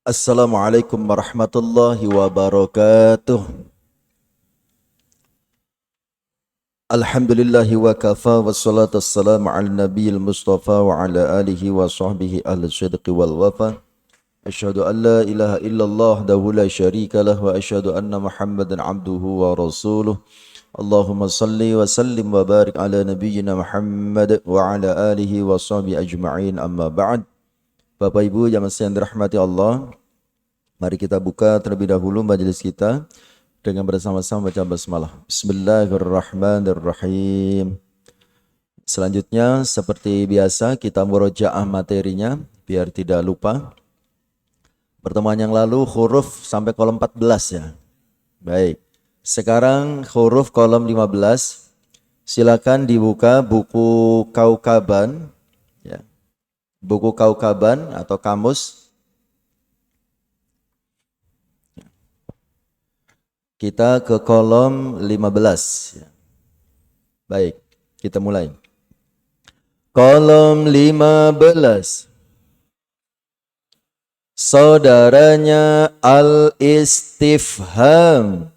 Assalamualaikum warahmatullahi wabarakatuh. Alhamdulillahi wa kafa wassalatu wassalamu ala nabiyil mustafa wa ala alihi wa sahbihi ahli sidqi wal wafa. Asyhadu an la ilaha illallah wahdahu la syarika lah wa asyhadu anna Muhammadan abduhu wa rasuluh. Allahumma salli wa sallim wa barik ala nabiyyina Muhammad wa ala alihi wa sahbihi ajma'in, amma ba'd. Bapak Ibu yang dirahmati Allah, mari kita buka terlebih dahulu majelis kita dengan bersama-sama baca basmalah. Bismillahirrahmanirrahim. Selanjutnya seperti biasa kita murojaah materinya biar tidak lupa. Pertemuan yang lalu huruf sampai kolom 14 ya. Baik. Sekarang huruf kolom 15. Silakan dibuka buku Kaukaban ya. Buku Kaukaban atau kamus. Kita ke kolom 15. Baik, kita mulai. Kolom 15. Saudaranya al-istifham.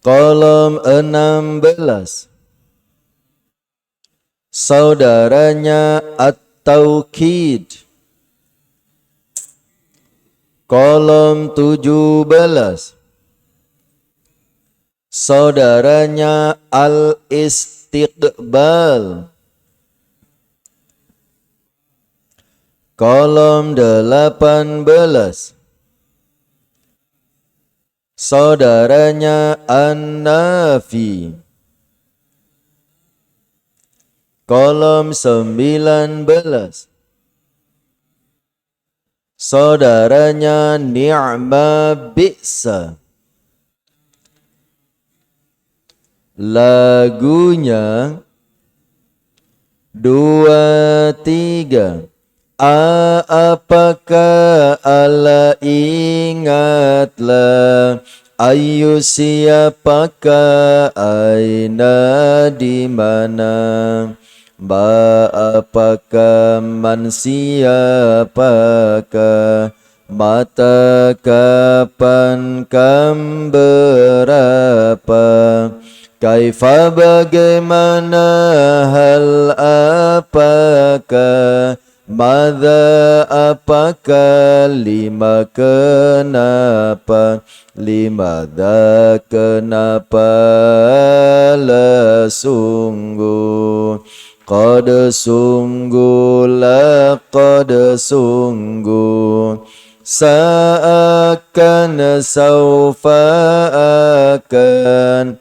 Kolom 16. Saudaranya at-taukid. Kolom 17. Saudaranya al-istiqbal. Kolom 18. Saudaranya an-nafi. Kolom 19. Saudaranya ni'ma bi'sa. Lagunya 23. Apakah Allah ingatlah, ayu siapakah, aina di mana, ba apakah, man siapakah, mata kapan, kam berapa, kaifa bagaimana, hal apakah, madza apakah, lima kenapa, limadza kenapa, la sungguh, qad sungguh, laqad sungguh, seakan, saufa akan,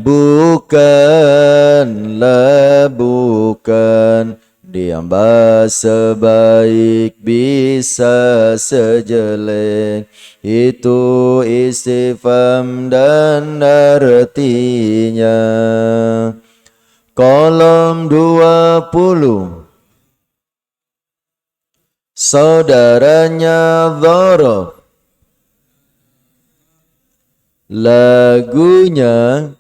bukan, la bukan, diamba sebaik bisa sejelek, itu istifham dan artinya. Kolom 20. Saudaranya dzaraf. Lagunya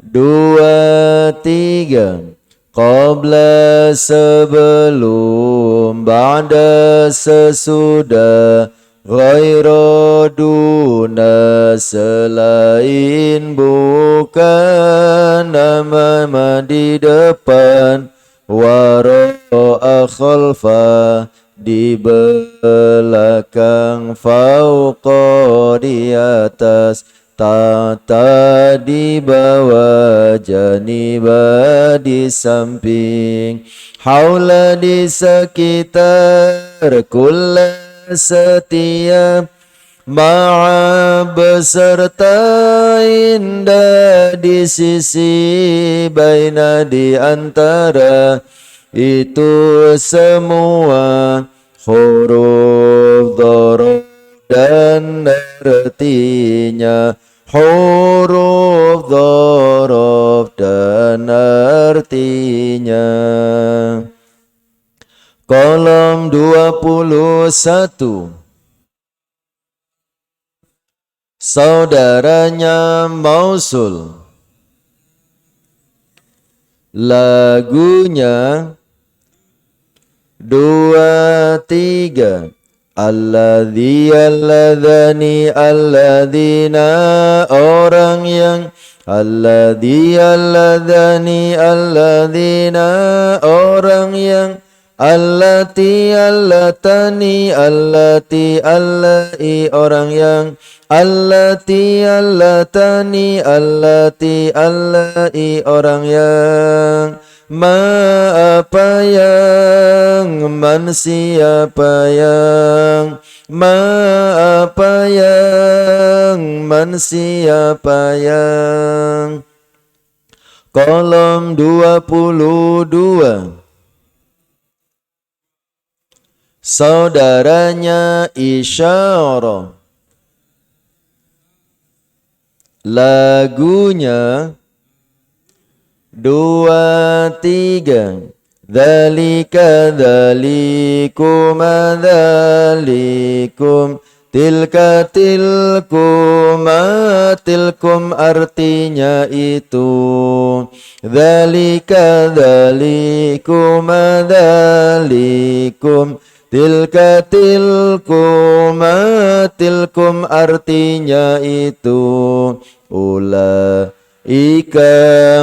23. Qabla sebelum, ba'da sesudah, ghairu duna selain, bukan, amama di depan, wara'a khalfa di belakang, fauqa di atas, tata di bawah, janiba di samping, haula di sekitar, kulla setiap, ma'a beserta, indah di sisi, baina di antara, itu semua huruf dzaraf dan artinya, huruf dzaraf dan artinya. Kolom 21. Saudaranya mausul. Lagunya dua, tiga. Alladzi alladzani alladzina orang yang alladzi alladzani alladzina orang yang allati allatani allati allai orang yang allati allatani allati allai orang yang ma apa yang man siapa yang ma apa yang man siapa yang kolom 22 saudaranya isyarah lagunya dua, tiga. Dzalika dzalikum dzalikum tilka tilkum tilkum artinya itu dzalika dzalikum dzalikum tilka tilkum tilkum artinya itu ulaika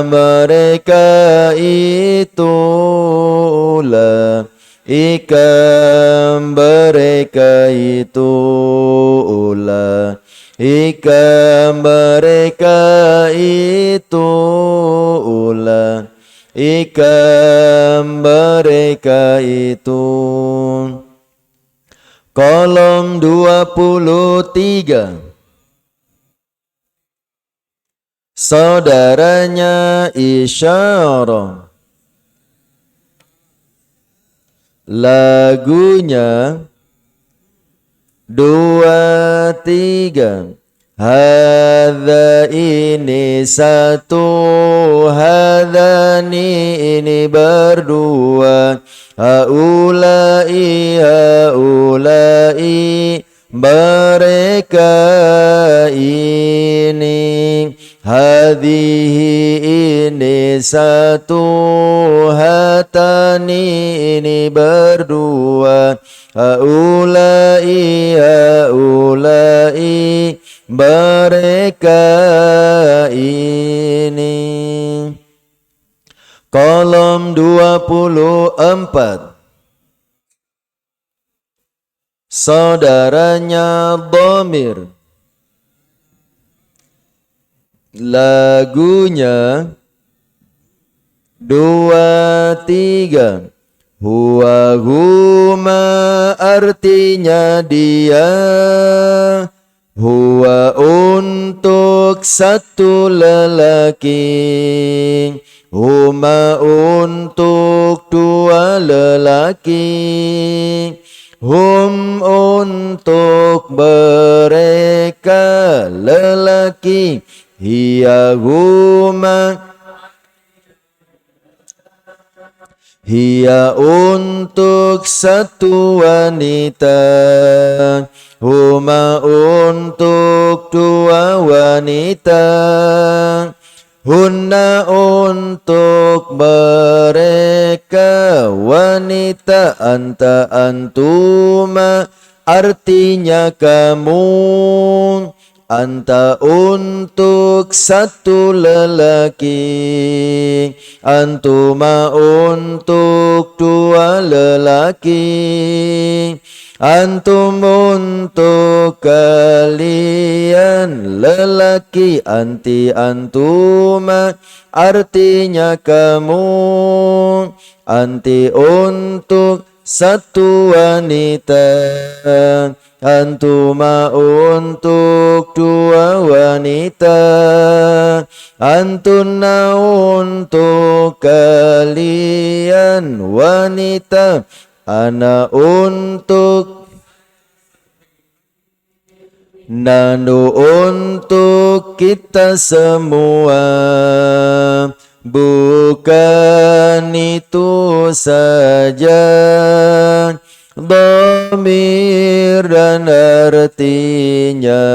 mereka itu ulaika mereka itu ulaika mereka itu ulaika mereka itu kolom 23 saudaranya isyarah lagunya dua, tiga. Hadza ini satu hadani ini berdua haulai haulai mereka ini hadhihi ini satu hatani ini berdua haulai haulai mereka ini kolom 24 saudaranya dhamir lagunya dua, tiga. Huwa huma artinya dia huwa untuk satu lelaki huma untuk dua lelaki hum untuk mereka lelaki hiya huma hiya untuk satu wanita huma untuk dua wanita hunna untuk mereka wanita anta antuma artinya kamu anta untuk satu lelaki antuma untuk dua lelaki antum untuk kalian lelaki anti antuma artinya kamu anti untuk satu wanita antuma untuk dua wanita antunna untuk kalian wanita ana untuk nanu untuk kita semua bukan itu saja dhamir dan artinya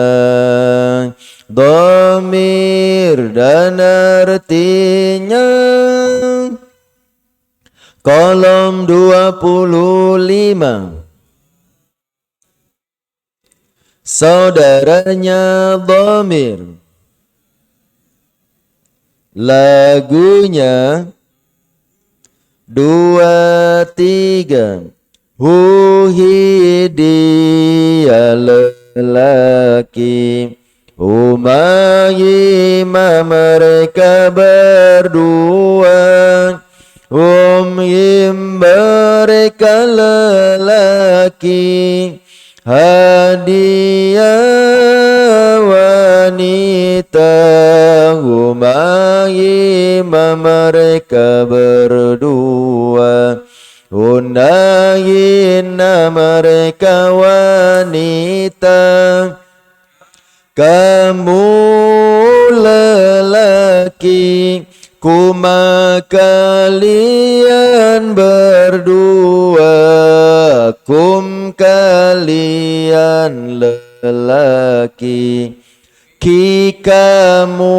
dhamir dan artinya Kolom 25. Saudaranya dhamir. Lagunya 23. Huhi dia lelaki, Umayyimah mereka berdua. Mereka lelaki, hadiah wanita. Umayyimah mereka berdua. Unayina mereka wanita. Kamu lelaki, kuma kalian berdua. Kum kalian lelaki, ki kamu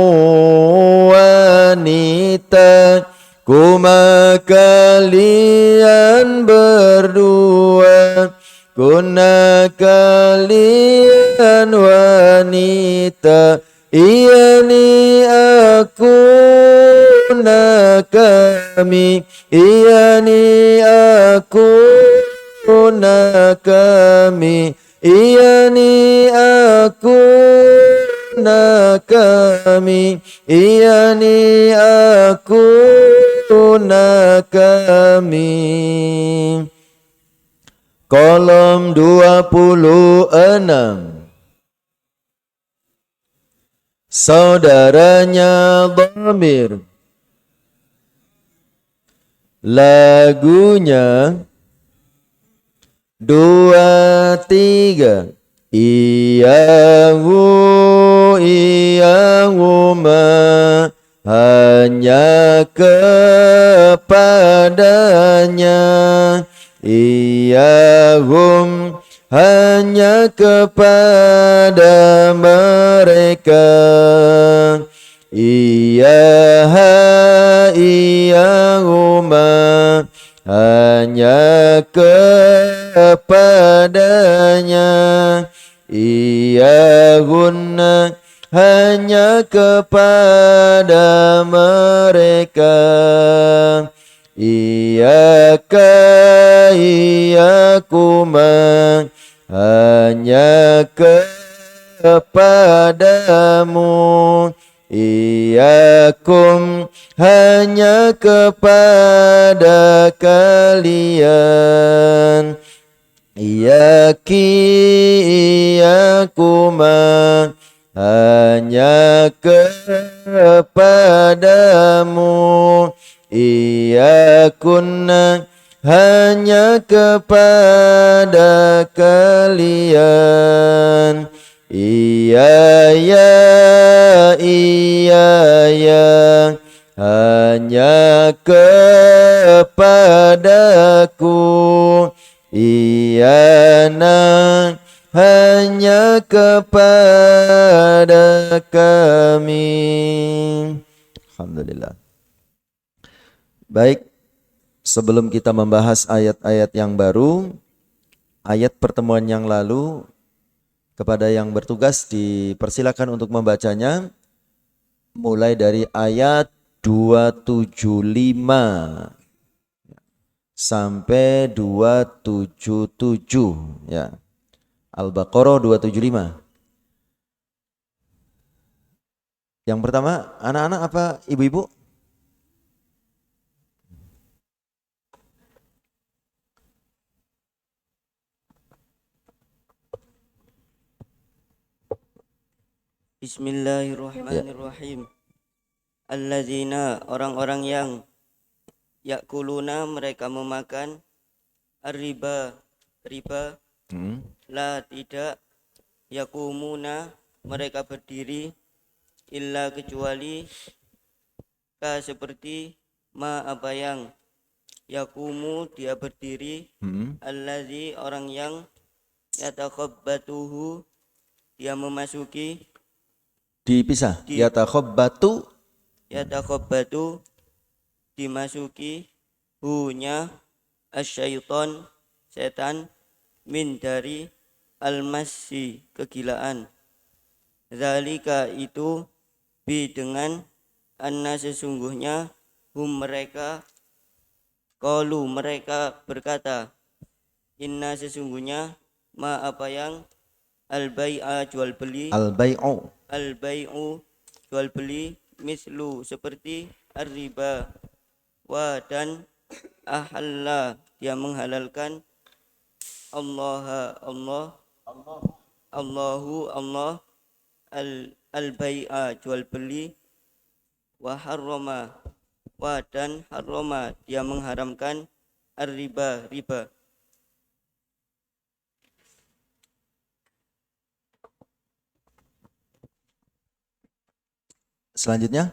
wanita. Kuma kalian berdua. Kuna kalian wanita. Iyani aku na kami. Iyani aku na kami. Iyani aku na kami. Iyani aku na kami. Kolom 26. Saudaranya dhamir. Lagunya 23. Iyahu iyahuma, hanya kepadanya. Iyahum, hanya kepada mereka. Iyaha iyahuma, hanya kepadanya. Iyahunna, hanya kepada mereka. Iyaka iyakuma, hanya kepadamu. Iyakum, hanya kepada kalian. Iyaki iyakuma, hanya kepadamu. Iyakunna, hanya kepada kalian. Iyaya iyaya, hanya kepadaku. Iyana, hanya kepada kami. Alhamdulillah. Baik, sebelum kita membahas ayat-ayat yang baru, ayat pertemuan yang lalu, kepada yang bertugas dipersilakan untuk membacanya mulai dari ayat 275 sampai 277 ya. Al-Baqarah 275. Yang pertama, anak-anak apa ibu-ibu? Bismillahirrahmanirrahim. Alladzina, orang-orang yang yakuluna, mereka memakan riba, la tidak, yakumuna, mereka berdiri, illa kecuali, ka seperti, ma apa yang, yakumu dia berdiri, alladzi orang yang, yatakhabbatuhu dia memasuki, dipisah, yatakhabbatu dimasuki hunya asyaiton setan min dari almasi kegilaan. Zalika itu bi dengan anna sesungguhnya hum mereka qalu mereka berkata inna sesungguhnya ma apa yang al-bai'a jual beli Al-bai'u. al-bai'u jual beli mislu seperti ar-riba wa dan ahalla dia menghalalkan Allah Allah al-bai'a jual beli wa harrama wa dan harrama dia mengharamkan ar-riba riba. Selanjutnya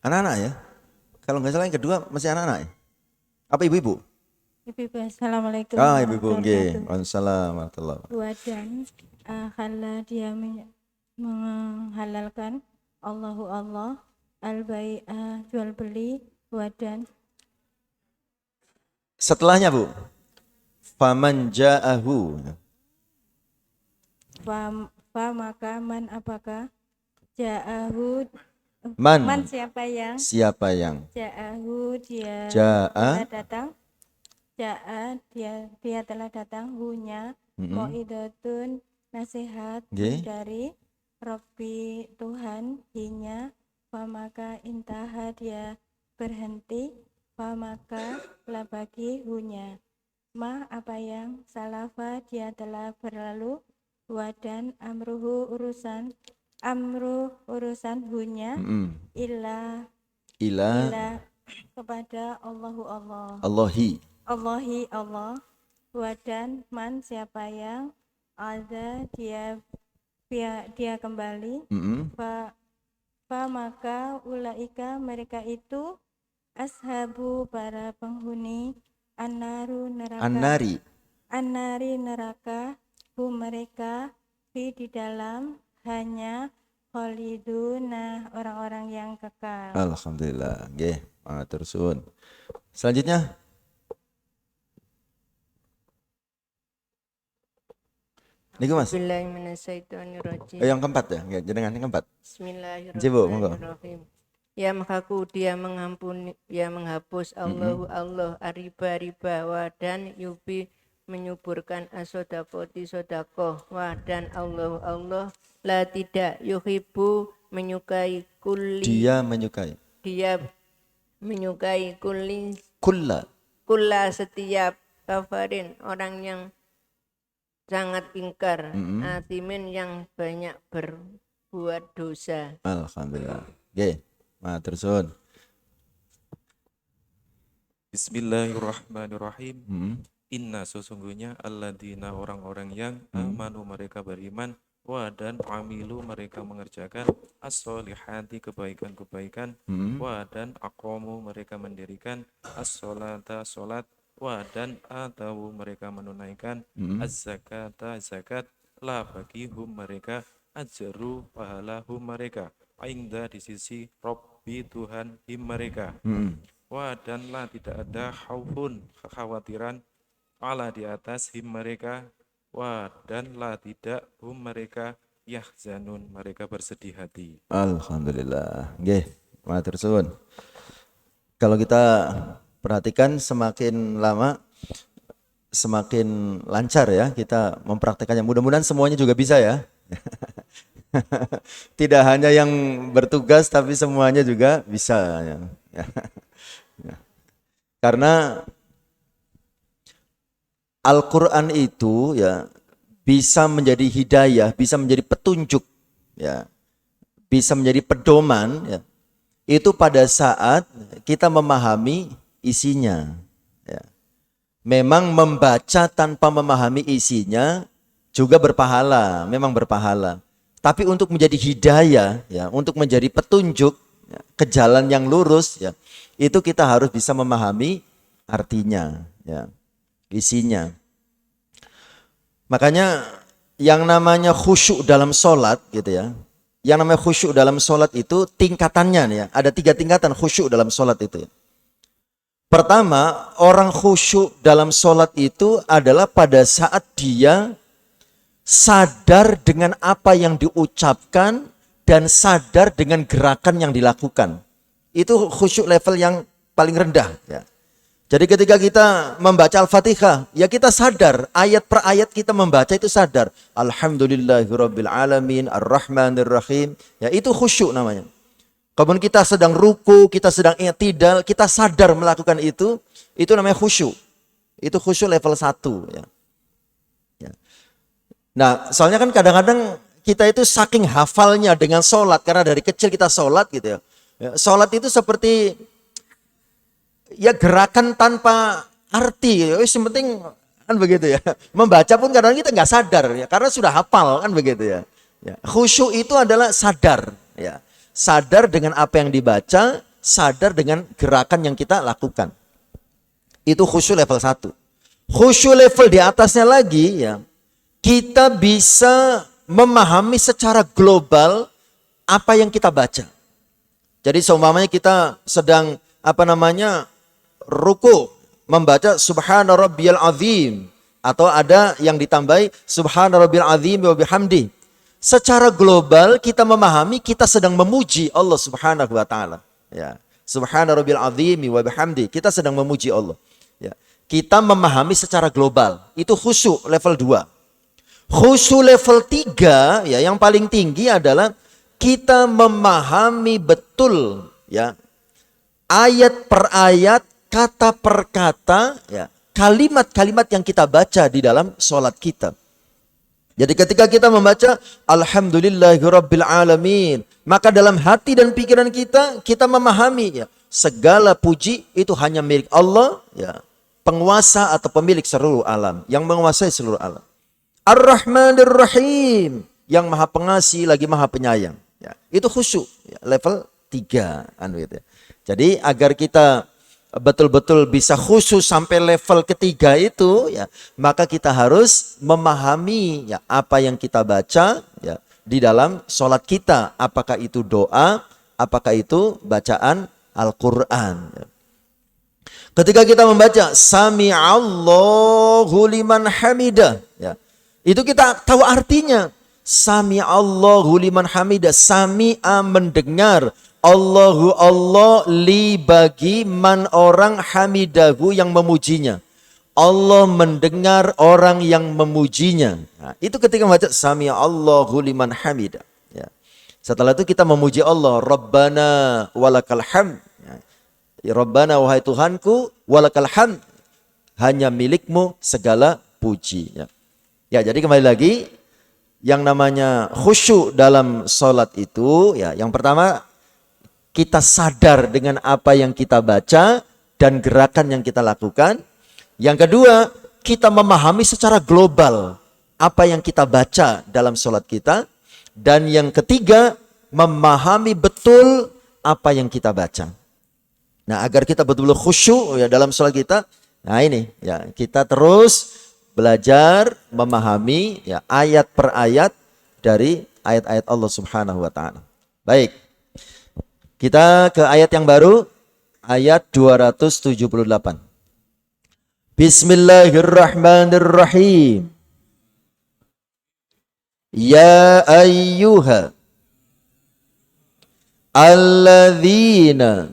anak-anak ya. Kalau nggak salah yang kedua masih anak-anak ya. Apa ibu-ibu? Ibu-ibu, assalamualaikum Ibu-ibu nggih. Waalaikumsalam warahmatullahi wabarakatuh. Wadan ahalla dia menghalalkan Allahu Allah al-bai'a jual beli wadan Setelahnya Bu. Faman ja'ahu. fa maka man apakah ja'ahu Man. siapa yang Siapa yang ja'ahu dia ja'a telah datang ja'a dia telah datang hunya mau'idatun nasihat Nggih. dari Rabbi Tuhan hinya maka intaha dia berhenti maka lah bagi hunya ma apa yang salafa dia telah berlalu wadan amru urusan hunya illa ila kepada Allahu Allah Allahi. Allah wadan man siapa yang ada dia kembali fa maka ulaika mereka itu ashabu para penghuni an-naru neraka Annari. neraka mereka di dalam hanya khaliduna orang-orang yang kekal. Alhamdulillah. Nggih, matur suwun. Selanjutnya niku Mas. Bismillahirrahmanirrahim. Yang keempat ya, nggih, jenengan yang keempat. Bismillahirrahmanirrahim. Ya makaku dia mengampuni, dia menghapus Allah riba dan yubi menyuburkan asodakoti sodakoh dan Allah la tidak yuhibbu menyukai kulli Dia menyukai kulli kulla setiap kafarin orang yang sangat ingkar atimin yang banyak berbuat dosa. Alhamdulillah. Nggih, matur suwun. Bismillahirrahmanirrahim. Inna sesungguhnya alladzina orang-orang yang amanu mereka beriman wa dan amilu mereka mengerjakan as-solihati kebaikan-kebaikan wa dan aqamu mereka mendirikan as-solata salat wa dan atau mereka menunaikan az-zakata zakat la bagihum mereka ajru pahalahum mereka inda di sisi Rabbi Tuhan mereka wa dan la tidak ada khaufun kekhawatiran ala di atas mereka wa dan la tidak mereka yahzanun mereka bersedih hati. Alhamdulillah. Nggih, matur suwun. Kalau kita perhatikan semakin lama semakin lancar ya kita mempraktekannya. Mudah-mudahan semuanya juga bisa ya. Tidak hanya yang bertugas tapi semuanya juga bisa ya. Karena Al-Quran itu ya bisa menjadi hidayah, bisa menjadi petunjuk, ya, bisa menjadi pedoman. Ya. Itu pada saat kita memahami isinya. Ya. Memang membaca tanpa memahami isinya juga berpahala, memang berpahala. Tapi untuk menjadi hidayah, ya, untuk menjadi petunjuk ya, ke jalan yang lurus, ya, itu kita harus bisa memahami artinya, ya. Isinya. Makanya yang namanya khusyuk dalam sholat gitu ya, yang namanya khusyuk dalam sholat itu tingkatannya nih ya. Ada 3 tingkatan khusyuk dalam sholat itu ya. Pertama, orang khusyuk dalam sholat itu adalah pada saat dia sadar dengan apa yang diucapkan dan sadar dengan gerakan yang dilakukan. Itu khusyuk level yang paling rendah ya. Jadi ketika kita membaca Al-Fatihah, ya kita sadar, ayat per ayat kita membaca itu sadar. Alhamdulillahirabbil alamin, arrahmanirrahim. Ya itu khusyuk namanya. Kemudian kita sedang ruku, kita sedang i'tidal, kita sadar melakukan itu namanya khusyuk. Itu khusyuk level 1 ya. Ya. Nah, soalnya kan kadang-kadang kita itu saking hafalnya dengan sholat, karena dari kecil kita sholat gitu ya. Sholat itu seperti ya gerakan tanpa arti, yang penting kan begitu ya. Membaca pun kadang kita nggak sadar ya, karena sudah hafal kan begitu ya. Khusyuk itu adalah sadar ya, sadar dengan apa yang dibaca, sadar dengan gerakan yang kita lakukan. Itu khusyuk level 1. Khusyuk level di atasnya lagi ya, kita bisa memahami secara global apa yang kita baca. Jadi seumpamanya kita sedang ruku, membaca subhana rabbiyal azim, atau ada yang ditambahi subhana rabbiyal azim wa bihamdi. Secara global kita memahami kita sedang memuji Allah Subhanahu wa taala. Ya. Subhana rabbiyal azim wa bihamdi. Kita sedang memuji Allah. Ya. Kita memahami secara global. Itu khusyuk level 2. Khusyuk level 3 ya, yang paling tinggi adalah kita memahami betul ya, ayat per ayat, kata per kata, ya, kalimat-kalimat yang kita baca di dalam sholat kita. Jadi ketika kita membaca Alhamdulillahirabbil alamin, maka dalam hati dan pikiran kita memahami ya, segala puji itu hanya milik Allah, ya, penguasa atau pemilik seluruh alam, yang menguasai seluruh alam. Ar-Rahmanir Rahim, yang maha pengasih lagi maha penyayang. Ya, itu khusyuk ya, level 3 gitu ya. Jadi agar kita betul-betul bisa khusyuk sampai level ketiga itu ya, maka kita harus memahami ya apa yang kita baca ya di dalam sholat kita, apakah itu doa, apakah itu bacaan Al-Quran ya. Ketika kita membaca Sami'allahu liman hamidah ya, itu kita tahu artinya. Sami'allahu liman hamidah, sami'a mendengar, Allahu Allah li bagi man orang hamidahu yang memujinya. Allah mendengar orang yang memujinya. Nah, itu ketika membaca Sami'allahu liman hamidah ya. Setelah itu kita memuji Allah, Rabbana walakal hamd ya. Rabbana wahai Tuhanku, walakal hamd, hanya milikmu segala puji ya. Ya, jadi kembali lagi, yang namanya khusyuk dalam sholat itu ya, yang pertama kita sadar dengan apa yang kita baca dan gerakan yang kita lakukan. Yang kedua, kita memahami secara global apa yang kita baca dalam sholat kita. Dan yang ketiga, memahami betul apa yang kita baca. Nah, agar kita betul-betul khusyuk ya dalam sholat kita, nah ini ya, kita terus belajar memahami ya ayat per ayat dari ayat-ayat Allah Subhanahu wa taala. Baik. Kita ke ayat yang baru, ayat 278. Bismillahirrahmanirrahim. Ya ayyuha alladzina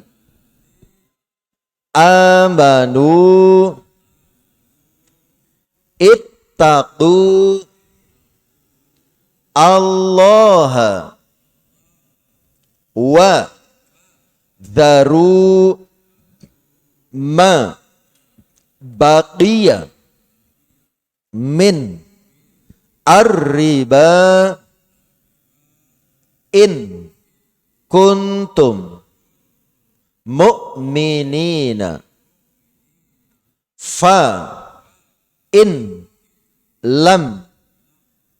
amanu ittaqu Allah wa dharu ma baqiya min ar-riba in kuntum mu'minina fa in lam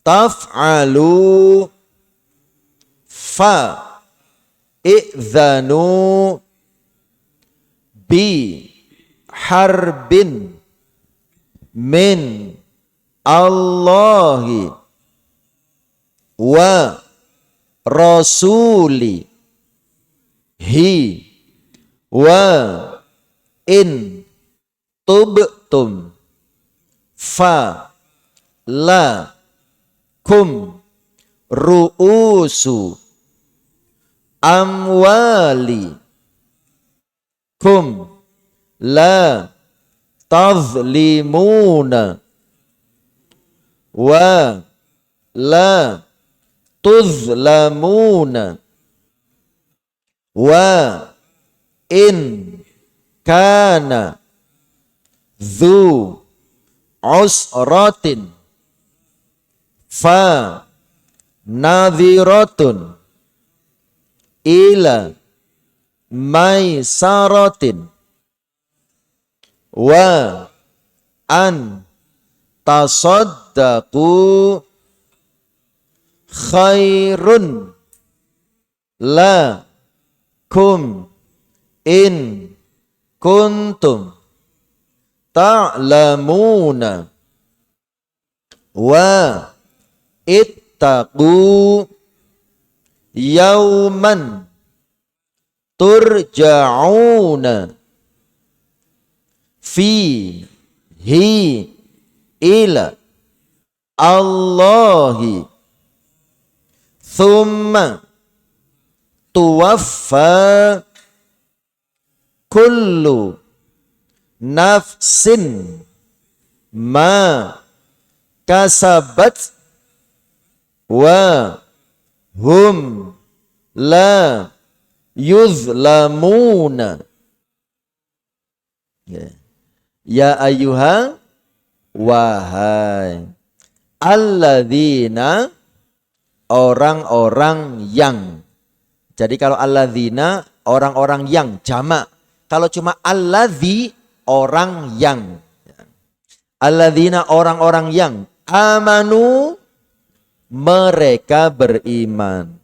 taf'alu fa i'zanu bi harbin min Allahi wa rasuli hi wa in tubtum fa la kum ru'usu amwali kum la tazlimuna wa la tuzlamuna wa in kana dzu usratin fa nadhiratun ila maisaratin wa an tasaddaqu khairun lakum in kuntum ta'lamuna wa ittaqu yauman turja'una fihi ila Allahi thumma tuwaffa kullu nafsin ma kasabat wa hum la yuzlamuna. Ya ayyuha wahai alladzina orang-orang yang. Jadi kalau alladzina orang-orang yang jamak. Kalau cuma alladzi orang yang. Alladzina orang-orang yang amanu mereka beriman.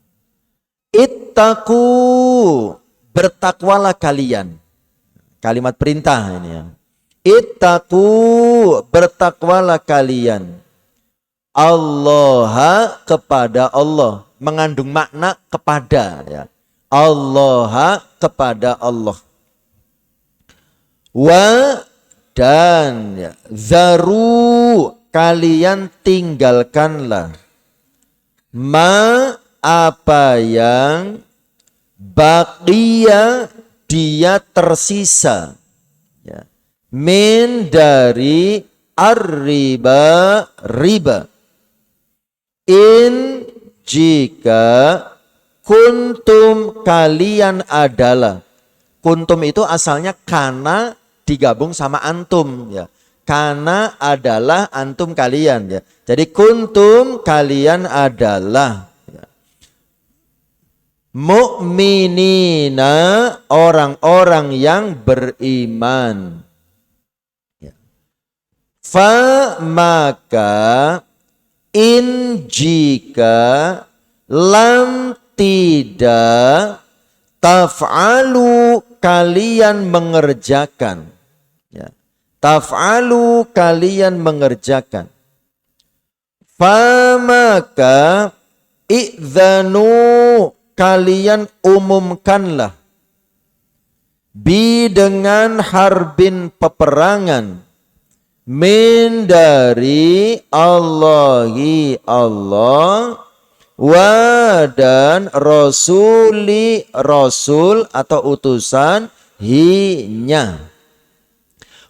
Ittaqu bertakwalah kalian. Kalimat perintah ini ya. Ittaqu bertakwalah kalian. Allah kepada Allah, mengandung makna kepada ya. Allah kepada Allah. Wa dan ya, zaru kalian tinggalkanlah ma apa yang baqiya dia tersisa ya, min dari ar-riba riba. In jika kuntum kalian adalah. Kuntum itu asalnya kana digabung sama antum ya. Kana adalah antum kalian ya. Jadi kuntum kalian adalah ya. Mu'minina orang-orang yang beriman. Ya. Fa maka in jika lam tidak taf'alu kalian mengerjakan ya. Taf'alu kalian mengerjakan. Fa maka i'dzanu kalian umumkanlah bi dengan harbin peperangan min dari Allahi Allah wa dan rasuli rasul atau utusan hinya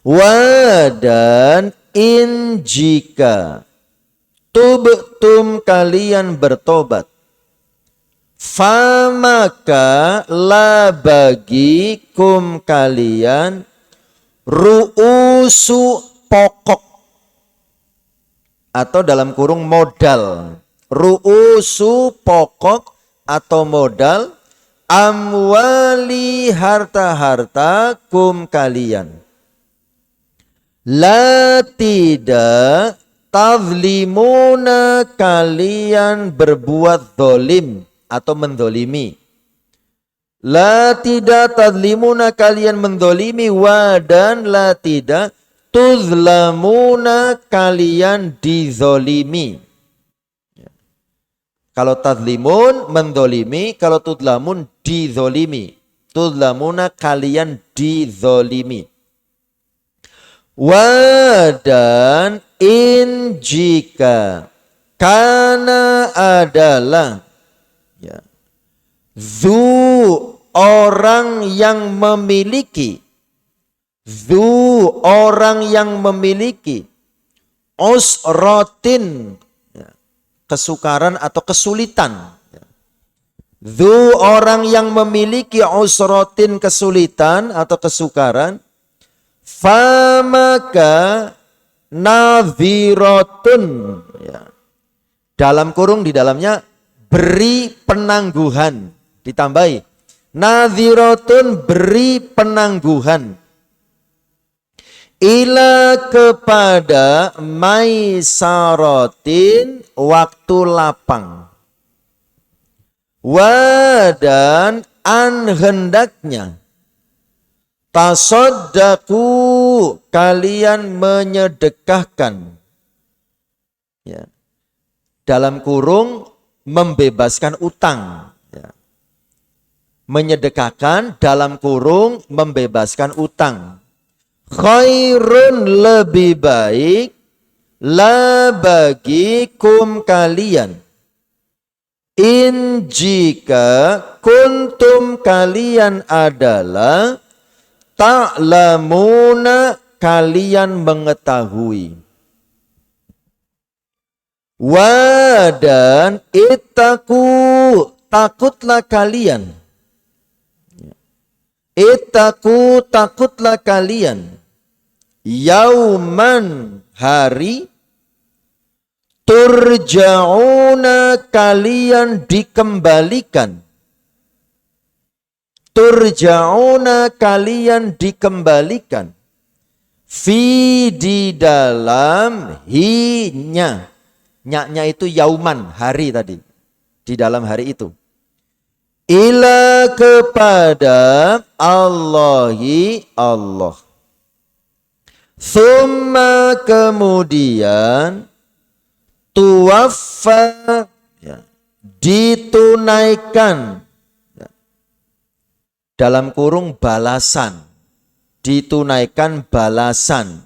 wa dan in jika tubtum kalian bertobat fa maka la bagikum kalian ru'usu pokok atau dalam kurung modal. Ru'usu pokok atau modal amwali harta-harta kum kalian. La tidak tazlimuna kalian berbuat dolim atau mendolimi. La tidak tazlimuna kalian mendolimi wa dan la tidak tuzlamuna kalian dizolimi. Kalau tadlimun mendolimi, kalau tudlamun dizolimi. Tudlamuna kalian dizolimi. Wa dan in jika kana adalah ya, zu orang yang memiliki usratin ya, kesukaran atau kesulitan. Zu orang yang memiliki usratin kesulitan atau kesukaran, famaka nadhiratun ya. Dalam kurung di dalamnya beri penangguhan, ditambahi nadhiratun beri penangguhan, ila kepada maisaratin waktu lapang, wa dan an hendaknya tasaddaku kalian menyedekahkan ya. Dalam kurung membebaskan utang ya. Menyedekahkan dalam kurung membebaskan utang. Khairun lebih baik la bagikum kalian in jika kuntum kalian adalah ta'lamuna kalian mengetahui. Wa dan ittaku takutlah kalian. Ittaku takutlah kalian. Yauman hari turja'una kalian dikembalikan. Turja'una kalian dikembalikan. Fi di dalam hinya. Nya itu yauman hari tadi. Di dalam hari itu. Ila kepada Allahi Allah. Thumma kemudian tuwaffa ya, ditunaikan ya, dalam kurung balasan, ditunaikan balasan.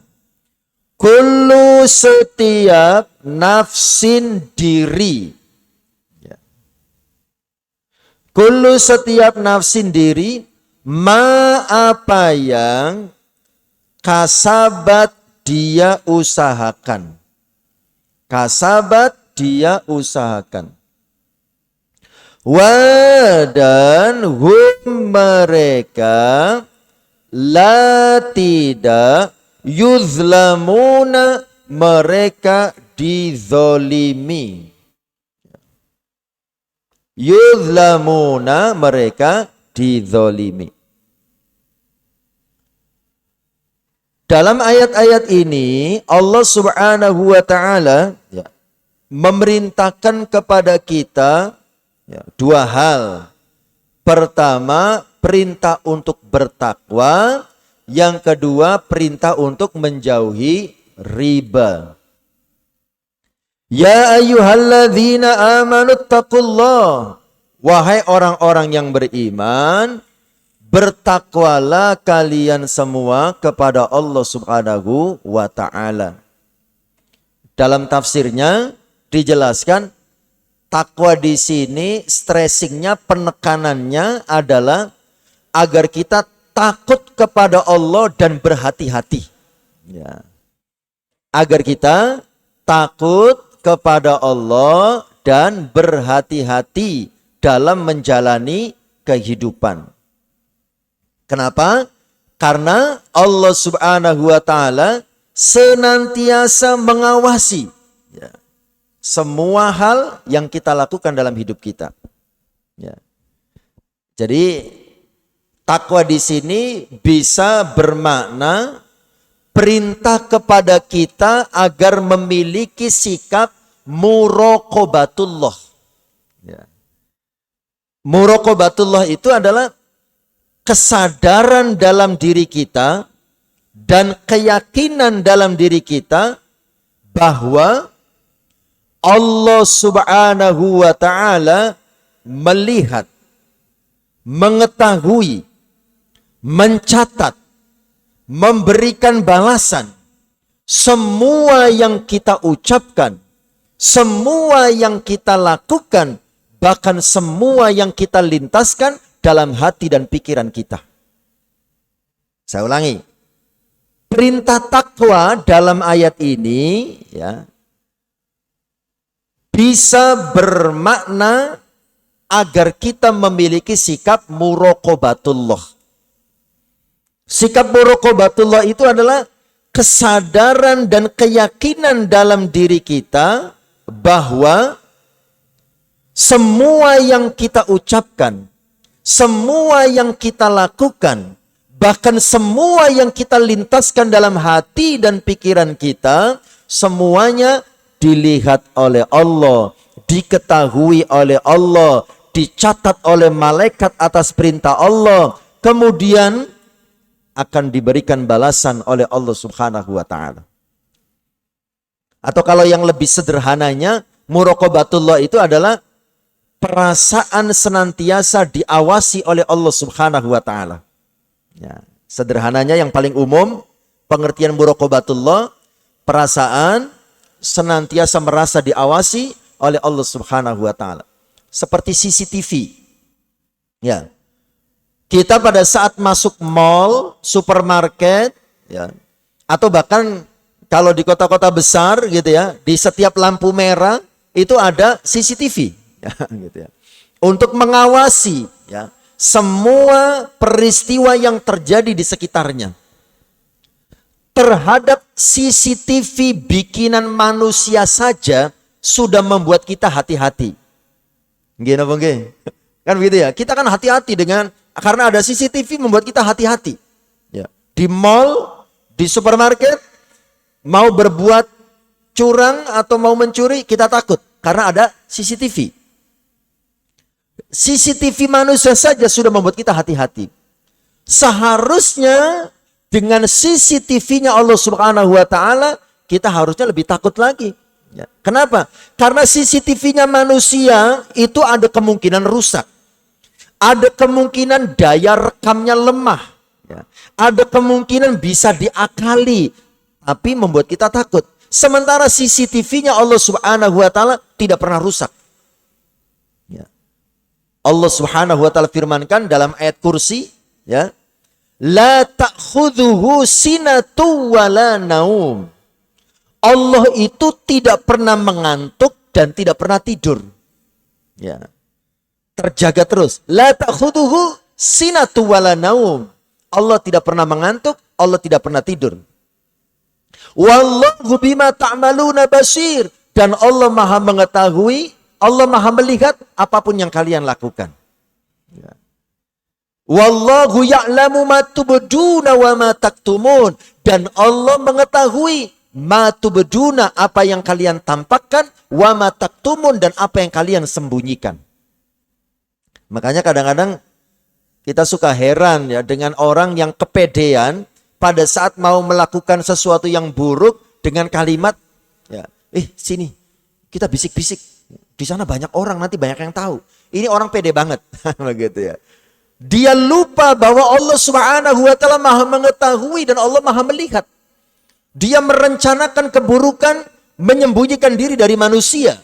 Kullu setiap nafsin diri ya. Kullu setiap nafsin diri ma apa yang kasabat dia usahakan. Kasabat dia usahakan. Wa dan hum mereka la tidak yuzlamuna mereka dizolimi. Yuzlamuna mereka dizolimi. Dalam ayat-ayat ini Allah Subhanahu wa taala ya, memerintahkan kepada kita ya, dua hal. Pertama, perintah untuk bertakwa, yang kedua perintah untuk menjauhi riba. Ya ayyuhalladzina amanu taqullah. Wahai orang-orang yang beriman, bertakwalah kalian semua kepada Allah Subhanahu wa taala. Dalam tafsirnya dijelaskan takwa di sini stressingnya, penekanannya adalah agar kita takut kepada Allah dan berhati-hati. Ya. Agar kita takut kepada Allah dan berhati-hati dalam menjalani kehidupan. Kenapa? Karena Allah Subhanahu wa taala senantiasa mengawasi ya, semua hal yang kita lakukan dalam hidup kita. Ya. Jadi takwa di sini bisa bermakna perintah kepada kita agar memiliki sikap muraqabatullah. Ya. Muraqabatullah itu adalah kesadaran dalam diri kita dan keyakinan dalam diri kita bahwa Allah Subhanahu wa taala melihat, mengetahui, mencatat, memberikan balasan semua yang kita ucapkan, semua yang kita lakukan, bahkan semua yang kita lintaskan dalam hati dan pikiran kita. Saya ulangi. Perintah takwa dalam ayat ini ya bisa bermakna agar kita memiliki sikap muraqabatullah. Sikap muraqabatullah itu adalah kesadaran dan keyakinan dalam diri kita bahwa semua yang kita ucapkan, semua yang kita lakukan, bahkan semua yang kita lintaskan dalam hati dan pikiran kita, semuanya dilihat oleh Allah, diketahui oleh Allah, dicatat oleh malaikat atas perintah Allah, kemudian akan diberikan balasan oleh Allah Subhanahu wa taala. Atau kalau yang lebih sederhananya, muraqabatullah itu adalah perasaan senantiasa diawasi oleh Allah Subhanahu wa taala. Ya, sederhananya yang paling umum, pengertian muraqabatullah, perasaan senantiasa merasa diawasi oleh Allah Subhanahu wa taala. Seperti CCTV. Ya. Kita pada saat masuk mall, supermarket, ya, atau bahkan kalau di kota-kota besar gitu ya, di setiap lampu merah itu ada CCTV, ya, gitu ya. Untuk mengawasi ya semua peristiwa yang terjadi di sekitarnya. Terhadap CCTV bikinan manusia saja sudah membuat kita hati-hati. Gini apa enggak? Kan begitu ya. Kita kan hati-hati karena ada CCTV membuat kita hati-hati. Ya. Di mall, di supermarket, mau berbuat curang atau mau mencuri, kita takut karena ada CCTV. CCTV manusia saja sudah membuat kita hati-hati. Seharusnya dengan CCTV-nya Allah Subhanahu wa taala, kita harusnya lebih takut lagi. Ya. Kenapa? Karena CCTV-nya manusia itu ada kemungkinan rusak. Ada kemungkinan daya rekamnya lemah. Ya. Ada kemungkinan bisa diakali, tapi membuat kita takut. Sementara CCTV-nya Allah Subhanahu wa taala tidak pernah rusak. Ya. Allah Subhanahu wa taala firmankan dalam ayat kursi, ya, la ta'khudhuhu sinatu wala naum. Allah itu tidak pernah mengantuk dan tidak pernah tidur. Ya. Terjaga terus. La ta'khudhuhu sinatu wala naum. Allah tidak pernah mengantuk, Allah tidak pernah tidur. Wallahu bima ta'maluna basir. Dan Allah Maha mengetahui, Allah Maha melihat apapun yang kalian lakukan. Ya. Wallahu ya'lamu ma tubduna wa ma taktumun. Dan Allah mengetahui ma tubduna, apa yang kalian tampakkan, wa ma taktumun, dan apa yang kalian sembunyikan. Makanya kadang-kadang kita suka heran ya dengan orang yang kepedean pada saat mau melakukan sesuatu yang buruk dengan kalimat ya, sini kita bisik-bisik. Di sana banyak orang, nanti banyak yang tahu. Ini orang pede banget. Begitu ya. Dia lupa bahwa Allah Subhanahu wa taala Maha mengetahui dan Allah Maha melihat. Dia merencanakan keburukan, menyembunyikan diri dari manusia.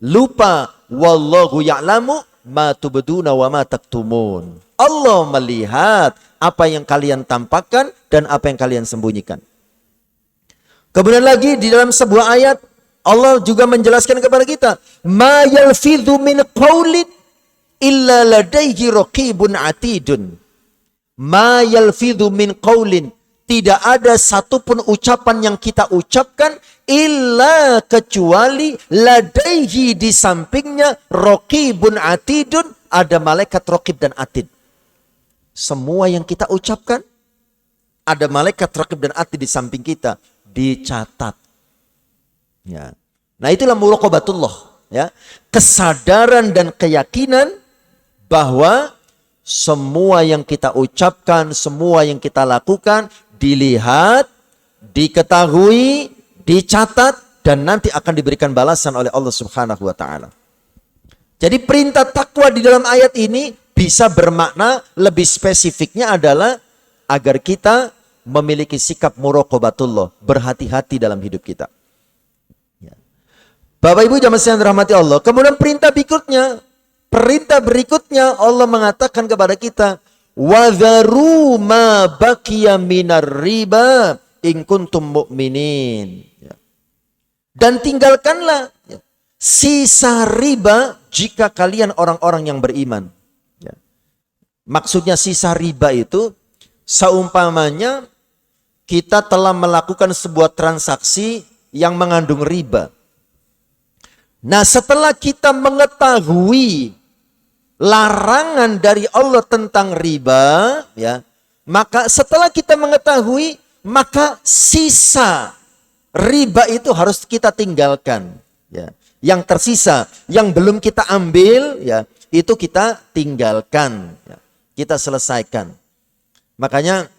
Lupa, wallahu ya'lamu ma tubduna wa ma taktumun. Allah melihat apa yang kalian tampakkan dan apa yang kalian sembunyikan. Kemudian lagi di dalam sebuah ayat Allah juga menjelaskan kepada kita, ma yalfidhu min qaulin illa ladaihi raqibun atidun. Ma yalfidhu min qaulin, tidak ada satupun ucapan yang kita ucapkan illa kecuali ladaihi, di sampingnya raqibun atidun, ada malaikat raqib dan atid. Semua yang kita ucapkan ada malaikat raqib dan atid di samping kita, dicatat. Ya. Nah, itulah muraqabatullah, ya. Kesadaran dan keyakinan bahwa semua yang kita ucapkan, semua yang kita lakukan dilihat, diketahui, dicatat, dan nanti akan diberikan balasan oleh Allah Subhanahu wa taala. Jadi perintah takwa di dalam ayat ini bisa bermakna lebih spesifiknya adalah agar kita memiliki sikap muraqabatullah, berhati-hati dalam hidup kita. Bapak Ibu jamaah sekalian dirahmati Allah. Kemudian perintah berikutnya Allah mengatakan kepada kita, "Wadharu ma baqiya minar riba in kuntum mu'minin." Dan tinggalkanlah sisa riba jika kalian orang-orang yang beriman. Maksudnya sisa riba itu seumpamanya kita telah melakukan sebuah transaksi yang mengandung riba. Nah, setelah kita mengetahui larangan dari Allah tentang riba, ya, maka setelah kita mengetahui, maka sisa riba itu harus kita tinggalkan. Ya. Yang tersisa, yang belum kita ambil, ya, itu kita tinggalkan, ya. Kita selesaikan. Makanya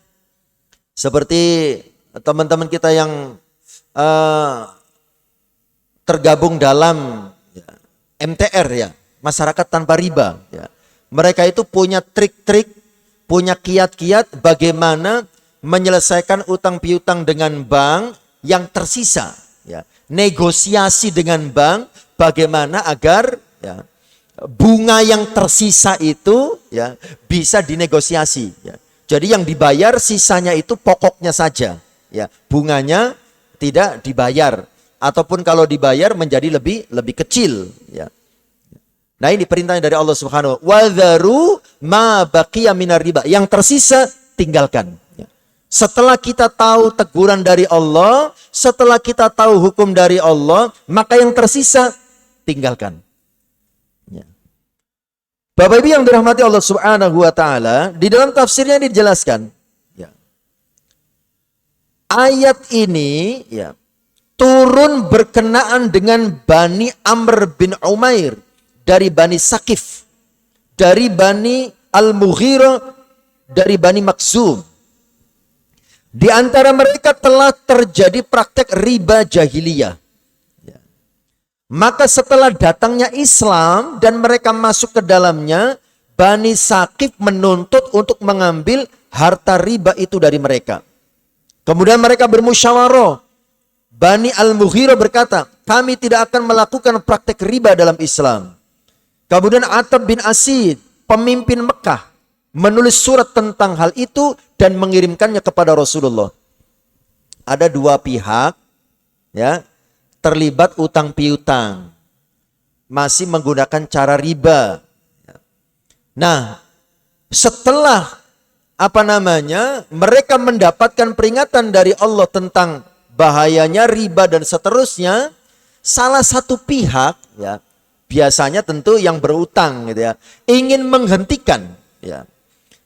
seperti teman-teman kita yang tergabung dalam MTR, ya, masyarakat tanpa riba, ya. Mereka itu punya trik-trik, punya kiat-kiat bagaimana menyelesaikan utang piutang dengan bank yang tersisa, ya. Negosiasi dengan bank bagaimana agar, ya, bunga yang tersisa itu, ya, bisa dinegosiasi, ya. Jadi yang dibayar sisanya itu pokoknya saja, ya. Bunganya tidak dibayar. Ataupun kalau dibayar menjadi lebih kecil, ya. Nah, ini perintahnya dari Allah Subhanahu wa Wadharu ma baqiya minar riba. Yang tersisa tinggalkan, ya. Setelah kita tahu teguran dari Allah, setelah kita tahu hukum dari Allah, maka yang tersisa tinggalkan, ya. Bapak Ibu yang dirahmati Allah Subhanahu wa taala, di dalam tafsirnya ini dijelaskan, ya. Ayat ini, ya, turun berkenaan dengan Bani Amr bin Umair, dari Bani Saqif, dari Bani Al-Mughirah, dari Bani Makhzum. Di antara mereka telah terjadi praktek riba jahiliyah. Maka setelah datangnya Islam dan mereka masuk ke dalamnya, Bani Saqif menuntut untuk mengambil harta riba itu dari mereka. Kemudian mereka bermusyawarah. Bani Al-Mughirah berkata, kami tidak akan melakukan praktek riba dalam Islam. Kemudian Atab bin Asid, pemimpin Mekah, menulis surat tentang hal itu dan mengirimkannya kepada Rasulullah. Ada dua pihak, ya, terlibat utang piutang, masih menggunakan cara riba. Nah, setelah mereka mendapatkan peringatan dari Allah tentang bahayanya riba dan seterusnya, salah satu pihak, ya, biasanya tentu yang berutang, gitu ya, ingin menghentikan, ya,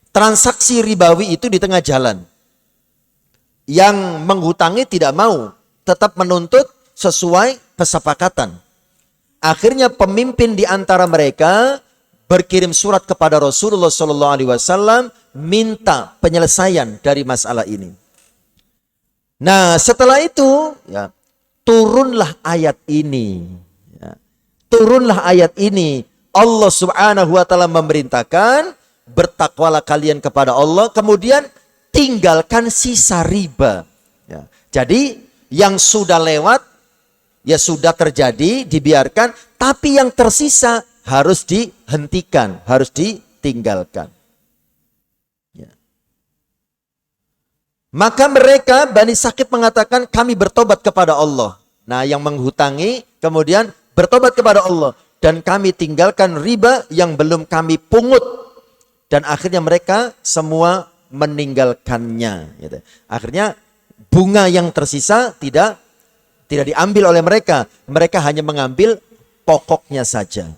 transaksi ribawi itu di tengah jalan. Yang menghutangi tidak mau, tetap menuntut sesuai kesepakatan. Akhirnya pemimpin di antara mereka berkirim surat kepada Rasulullah SAW minta penyelesaian dari masalah ini. Nah, setelah itu, ya, turunlah ayat ini. Ya, turunlah ayat ini. Allah Subhanahu wa taala memerintahkan, bertakwalah kalian kepada Allah, kemudian tinggalkan sisa riba. Ya, jadi yang sudah lewat, ya sudah terjadi, dibiarkan, tapi yang tersisa harus dihentikan, harus ditinggalkan. Maka mereka, Bani Saqif mengatakan, kami bertobat kepada Allah. Nah, yang menghutangi kemudian bertobat kepada Allah. Dan kami tinggalkan riba yang belum kami pungut. Dan akhirnya mereka semua meninggalkannya. Gitu. Akhirnya bunga yang tersisa tidak diambil oleh mereka. Mereka hanya mengambil pokoknya saja.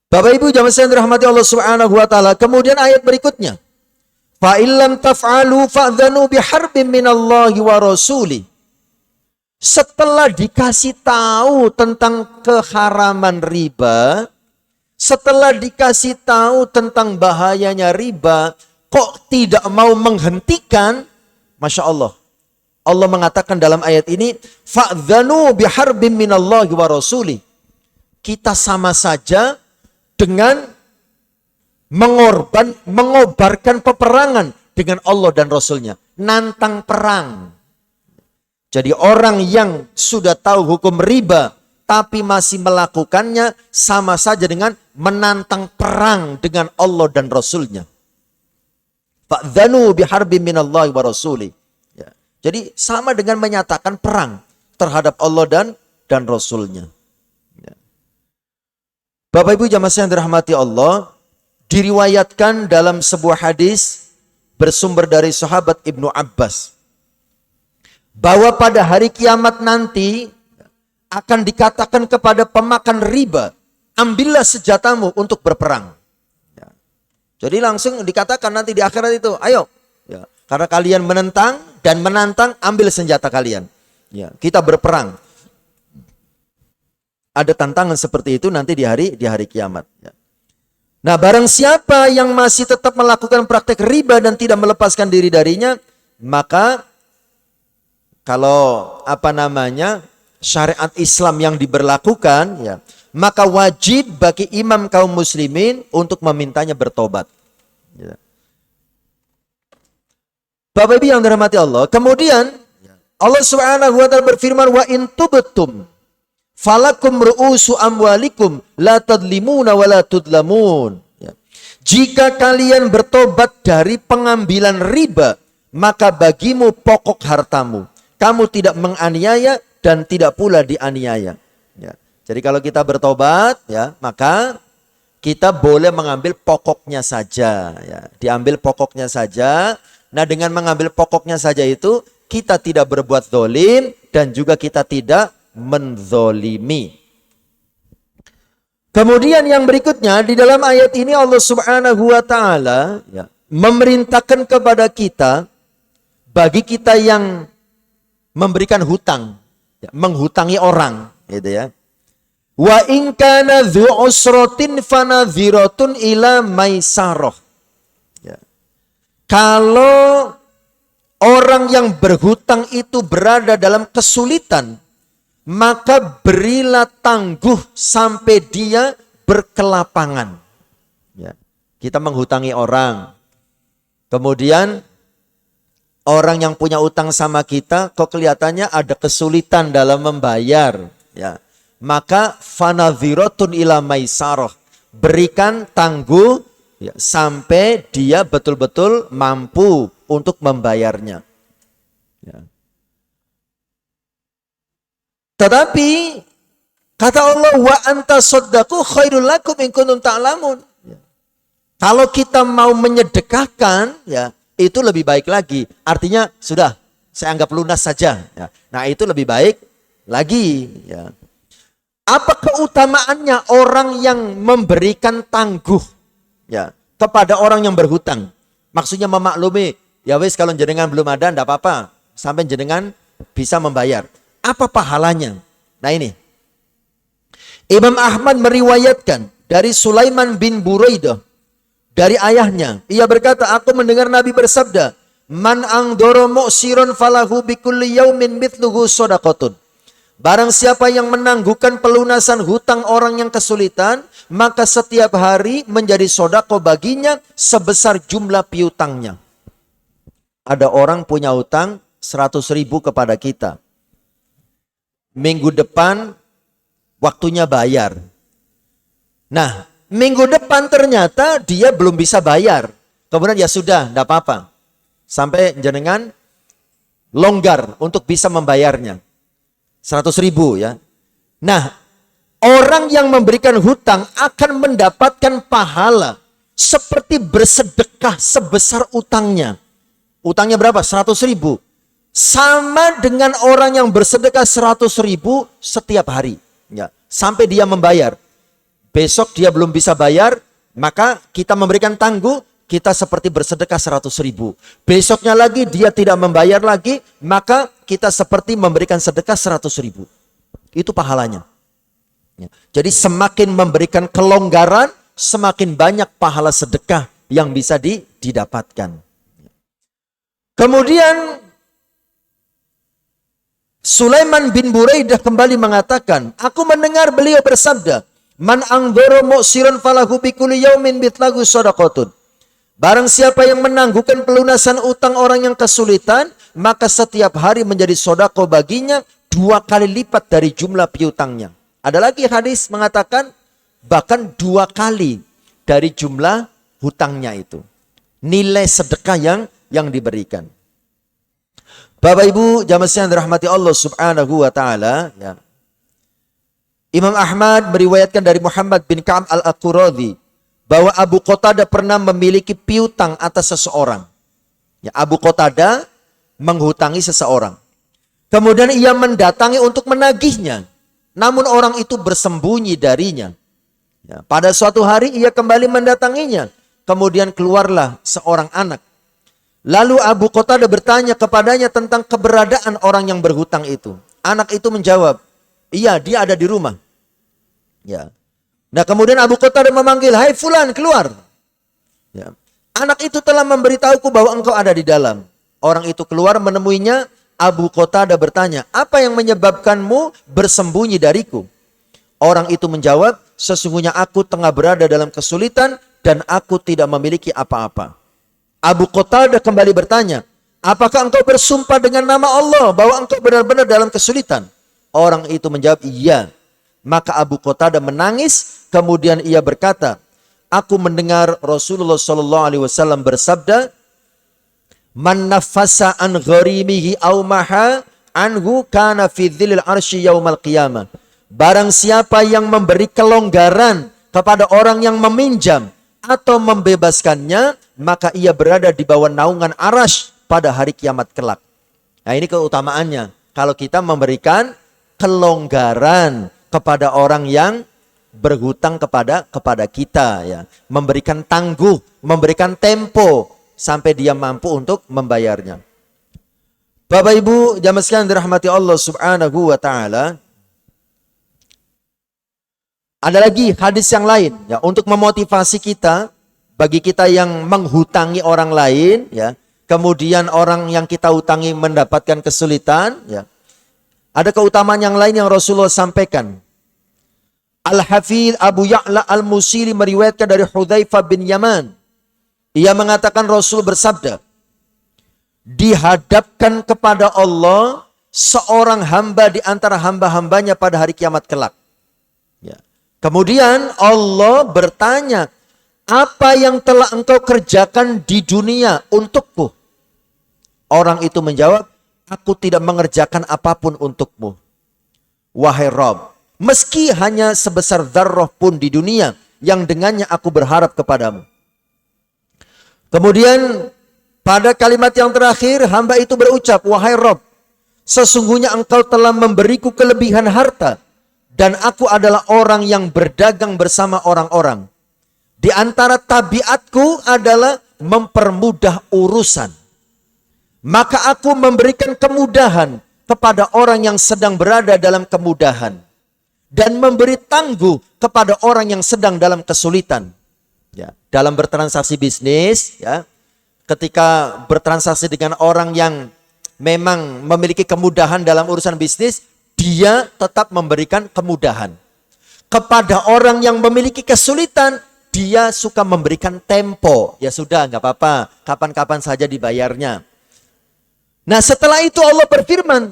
Bapak Ibu jamaah sekalian dirahmati Allah Subhanahu wa taala. Kemudian ayat berikutnya. Fa illam taf'alu fa'dhanu biharbin minallahi wa rasuli. Setelah dikasih tahu tentang keharaman riba, setelah dikasih tahu tentang bahayanya riba, kok tidak mau menghentikan? Masya Allah. Allah mengatakan dalam ayat ini, fa'dzanu biharbin minallahi wa rasuli. Kita sama saja dengan mengobarkan peperangan dengan Allah dan Rasulnya. Nantang perang. Jadi orang yang sudah tahu hukum riba tapi masih melakukannya sama saja dengan menantang perang dengan Allah dan Rasulnya. Fa'dzanu biharbin minallahi wa rasuli. Ya. Jadi sama dengan menyatakan perang terhadap Allah dan Rasulnya. Ya. Bapak Ibu jamaah yang dirahmati Allah, diriwayatkan dalam sebuah hadis bersumber dari sahabat Ibnu Abbas bahwa pada hari kiamat nanti akan dikatakan kepada pemakan riba, ambillah senjatamu untuk berperang. Ya. Jadi langsung dikatakan nanti di akhirat itu, ayo, ya, karena kalian menentang dan menantang, ambil senjata kalian. Ya, kita berperang. Ada tantangan seperti itu nanti di hari kiamat. Ya. Nah, barang siapa yang masih tetap melakukan praktek riba dan tidak melepaskan diri darinya, maka kalau syariat Islam yang diberlakukan, ya, maka wajib bagi imam kaum muslimin untuk memintanya bertobat. Ya. Bapak Ibu yang dirahmati Allah, kemudian Allah Subhanahu wa taala berfirman, wa in tubtum falakum ru'usu amwalikum la tadlimuna wa la tudlamun. Ya. Jika kalian bertobat dari pengambilan riba, maka bagimu pokok hartamu. Kamu tidak menganiaya dan tidak pula dianiaya. Ya. Jadi kalau kita bertobat, ya, maka kita boleh mengambil pokoknya saja. Ya. Diambil pokoknya saja. Nah, dengan mengambil pokoknya saja itu, kita tidak berbuat zalim dan juga kita tidak menzolimi. Kemudian yang berikutnya, di dalam ayat ini Allah Subhanahu wa taala, ya, memerintahkan kepada kita, bagi kita yang memberikan hutang, ya, menghutangi orang, gitu ya. Wa in kana dzu usratin fanadhiratun ila maisarah. Ya. Kalau orang yang berhutang itu berada dalam kesulitan, maka berilah tangguh sampai dia berkelapangan. Ya. Kita menghutangi orang, kemudian orang yang punya utang sama kita, kok kelihatannya ada kesulitan dalam membayar, ya, maka fanadhiratun ila maisarah, berikan tangguh, ya, sampai dia betul-betul mampu untuk membayarnya. Ya. Tetapi kata Allah, wa anta saddaqu khairul lakum in kuntum ta'lamun. Ya. Kalau kita mau menyedekahkan, ya, itu lebih baik lagi. Artinya sudah, saya anggap lunas saja. Ya. Nah, itu lebih baik lagi. Ya. Apa keutamaannya orang yang memberikan tangguh, ya, kepada orang yang berhutang? Maksudnya memaklumi, ya wis kalau jenengan belum ada, enggak apa-apa, sampai jenengan bisa membayar. Apa pahalanya? Nah ini, Imam Ahmad meriwayatkan dari Sulaiman bin Buraidah, dari ayahnya, ia berkata, aku mendengar Nabi bersabda, man angdoro mu'sirun falahu bikulli yaumin mithluhu shadaqatun. Barang siapa yang menangguhkan pelunasan hutang orang yang kesulitan, maka setiap hari menjadi sodako baginya sebesar jumlah piutangnya. Ada orang punya hutang 100.000 kepada kita. Minggu depan waktunya bayar. Nah, minggu depan ternyata dia belum bisa bayar. Kemudian ya sudah, enggak apa-apa. Sampai jenengan longgar untuk bisa membayarnya. 100.000 ya. Nah, orang yang memberikan hutang akan mendapatkan pahala seperti bersedekah sebesar utangnya. Utangnya berapa? 100.000. Sama dengan orang yang bersedekah 100.000 setiap hari. Ya, sampai dia membayar. Besok dia belum bisa bayar, maka kita memberikan tangguh, kita seperti bersedekah 100.000. Besoknya lagi dia tidak membayar lagi, maka kita seperti memberikan sedekah 100.000. Itu pahalanya. Ya. Jadi semakin memberikan kelonggaran, semakin banyak pahala sedekah yang bisa didapatkan. Kemudian Sulaiman bin Buraidah kembali mengatakan, aku mendengar beliau bersabda, man angdoro mu'sirun falahu bikulli yaumin bitlagu sadaqatun. Barang siapa yang menangguhkan pelunasan utang orang yang kesulitan, maka setiap hari menjadi sodako baginya 2 kali lipat dari jumlah piutangnya. Ada lagi hadis mengatakan bahkan 2 kali dari jumlah hutangnya itu. Nilai sedekah yang diberikan. Bapak Ibu jamaah sekalian dirahmati Allah Subhanahu wa taala, ya. Imam Ahmad meriwayatkan dari Muhammad bin Ka'ab al-Aqradhi bahwa Abu Qatadah pernah memiliki piutang atas seseorang. Ya, Abu Qatadah menghutangi seseorang. Kemudian ia mendatangi untuk menagihnya. Namun orang itu bersembunyi darinya. Ya, pada suatu hari ia kembali mendatanginya. Kemudian keluarlah seorang anak. Lalu Abu Qatadah bertanya kepadanya tentang keberadaan orang yang berhutang itu. Anak itu menjawab, iya, dia ada di rumah. Ya. Nah, kemudian Abu Qatadah memanggil, hai fulan, keluar. Ya. Anak itu telah memberitahuku bahwa engkau ada di dalam. Orang itu keluar menemuinya. Abu Qatadah bertanya, apa yang menyebabkanmu bersembunyi dariku? Orang itu menjawab, sesungguhnya aku tengah berada dalam kesulitan dan aku tidak memiliki apa-apa. Abu Qatadah kembali bertanya, apakah engkau bersumpah dengan nama Allah bahwa engkau benar-benar dalam kesulitan? Orang itu menjawab, iya. Maka Abu Qatadah menangis, kemudian ia berkata, aku mendengar Rasulullah SAW bersabda, man nafasa an gharimihi aw maha anhu kana fi dhillil arsy yaumal qiyamah. Barang siapa yang memberi kelonggaran kepada orang yang meminjam atau membebaskannya, maka ia berada di bawah naungan arasy pada hari kiamat kelak. Nah, ini keutamaannya. Kalau kita memberikan kelonggaran kepada orang yang berhutang kepada kita, ya, memberikan tangguh, memberikan tempo sampai dia mampu untuk membayarnya. Bapak Ibu jamaah sekalian dirahmati Allah Subhanahu wa taala. Ada lagi hadis yang lain, ya, untuk memotivasi kita, bagi kita yang menghutangi orang lain, ya, kemudian orang yang kita hutangi mendapatkan kesulitan, ya. Ada keutamaan yang lain yang Rasulullah sampaikan. Al-Hafidh Abu Ya'la Al-Musili meriwayatkan dari Hudzaifah bin Yaman. Ia mengatakan Rasul bersabda, dihadapkan kepada Allah seorang hamba di antara hamba-hambanya pada hari kiamat kelak. Ya. Kemudian Allah bertanya, apa yang telah engkau kerjakan di dunia untukku? Orang itu menjawab, aku tidak mengerjakan apapun untukmu. Wahai Rabb, meski hanya sebesar dzarrah pun di dunia yang dengannya aku berharap kepadamu. Kemudian pada kalimat yang terakhir hamba itu berucap, wahai Rabb, sesungguhnya engkau telah memberiku kelebihan harta dan aku adalah orang yang berdagang bersama orang-orang. Di antara tabiatku adalah mempermudah urusan. Maka aku memberikan kemudahan kepada orang yang sedang berada dalam kemudahan. Dan memberi tangguh kepada orang yang sedang dalam kesulitan. Ya, dalam bertransaksi bisnis, ya, ketika bertransaksi dengan orang yang memang memiliki kemudahan dalam urusan bisnis, dia tetap memberikan kemudahan. Kepada orang yang memiliki kesulitan, dia suka memberikan tempo. Ya sudah, nggak apa-apa, kapan-kapan saja dibayarnya. Nah, setelah itu Allah berfirman,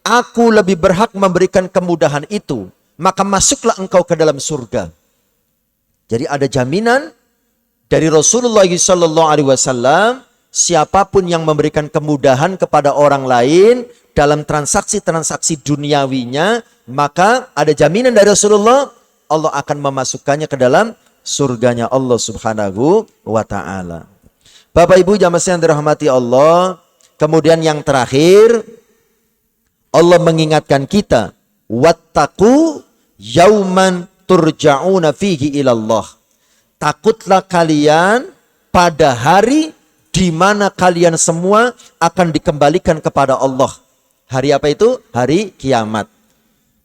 aku lebih berhak memberikan kemudahan itu, maka masuklah engkau ke dalam surga. Jadi ada jaminan dari Rasulullah SAW, siapapun yang memberikan kemudahan kepada orang lain dalam transaksi-transaksi duniawinya, maka ada jaminan dari Rasulullah, Allah akan memasukkannya ke dalam surganya Allah Subhanahu wa ta'ala. Bapak Ibu jamaah yang dirahmati Allah, kemudian yang terakhir, Allah mengingatkan kita, wattaqu yauman turja'una fihi ilallah. Takutlah kalian pada hari di mana kalian semua akan dikembalikan kepada Allah. Hari apa itu? Hari kiamat.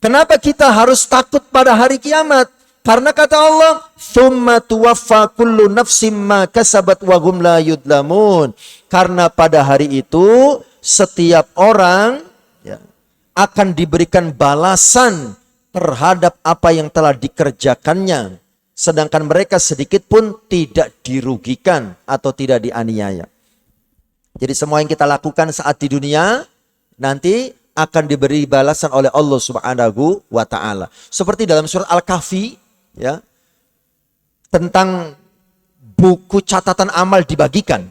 Kenapa kita harus takut pada hari kiamat? Karena kata Allah, "Tsumma tuwaffa kullu nafsin ma kasabat wa hum la yudlamun." Karena pada hari itu setiap orang, ya, akan diberikan balasan terhadap apa yang telah dikerjakannya, sedangkan mereka sedikit pun tidak dirugikan atau tidak dianiaya. Jadi semua yang kita lakukan saat di dunia nanti akan diberi balasan oleh Allah Subhanahu wa taala. Seperti dalam surat Al-Kahfi ya, tentang buku catatan amal dibagikan.